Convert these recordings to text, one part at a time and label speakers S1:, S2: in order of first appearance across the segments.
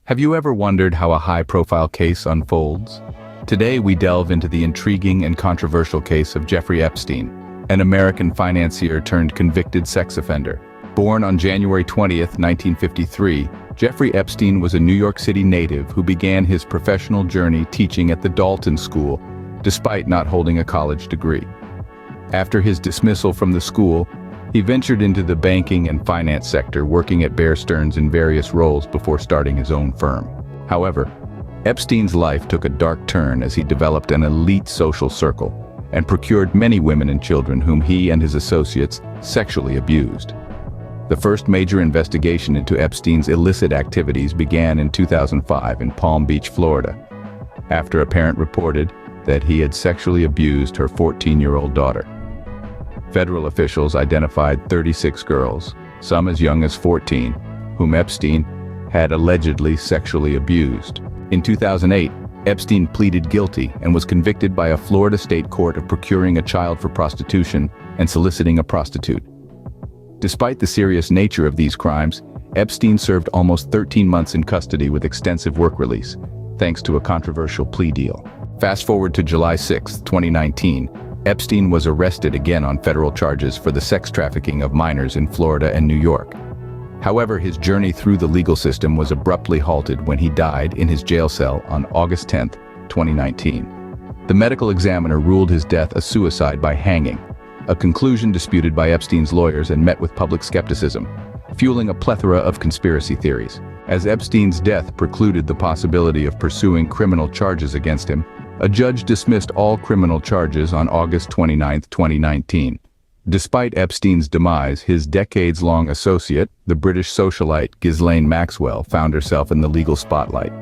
S1: Have you ever wondered how a high-profile case unfolds? Today we delve into the intriguing and controversial case of Jeffrey Epstein, an American financier turned convicted sex offender. Born on January 20th, 1953, Jeffrey Epstein was a New York City native who began his professional journey teaching at the Dalton School, despite not holding a college degree. After his dismissal from the school, he ventured into the banking and finance sector, working at Bear Stearns in various roles before starting his own firm. However, Epstein's life took a dark turn as he developed an elite social circle and procured many women and children whom he and his associates sexually abused. The first major investigation into Epstein's illicit activities began in 2005 in Palm Beach, Florida, after a parent reported that he had sexually abused her 14-year-old daughter. Federal officials identified 36 girls, some as young as 14, whom Epstein had allegedly sexually abused. In 2008, Epstein pleaded guilty and was convicted by a Florida state court of procuring a child for prostitution and soliciting a prostitute. Despite the serious nature of these crimes, Epstein served almost 13 months in custody with extensive work release, thanks to a controversial plea deal. Fast forward to July 6, 2019, Epstein was arrested again on federal charges for the sex trafficking of minors in Florida and New York. However, his journey through the legal system was abruptly halted when he died in his jail cell on August 10, 2019. The medical examiner ruled his death a suicide by hanging, a conclusion disputed by Epstein's lawyers and met with public skepticism, fueling a plethora of conspiracy theories. As Epstein's death precluded the possibility of pursuing criminal charges against him, a judge dismissed all criminal charges on August 29, 2019. Despite Epstein's demise, his decades-long associate, the British socialite Ghislaine Maxwell, found herself in the legal spotlight.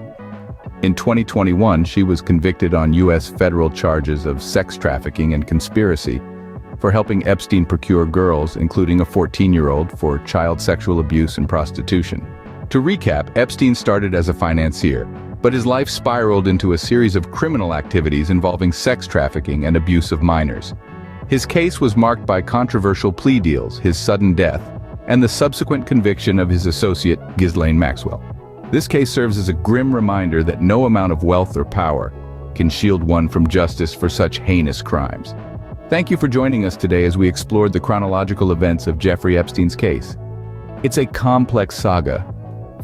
S1: In 2021, she was convicted on U.S. federal charges of sex trafficking and conspiracy for helping Epstein procure girls, including a 14-year-old, for child sexual abuse and prostitution. To recap, Epstein started as a financier, but his life spiraled into a series of criminal activities involving sex trafficking and abuse of minors. His case was marked by controversial plea deals, his sudden death, and the subsequent conviction of his associate, Ghislaine Maxwell. This case serves as a grim reminder that no amount of wealth or power can shield one from justice for such heinous crimes. Thank you for joining us today as we explored the chronological events of Jeffrey Epstein's case. It's a complex saga,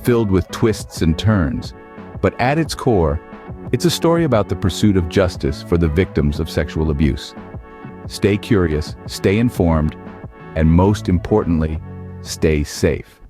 S1: filled with twists and turns, but at its core, it's a story about the pursuit of justice for the victims of sexual abuse. Stay curious, stay informed, and most importantly, stay safe.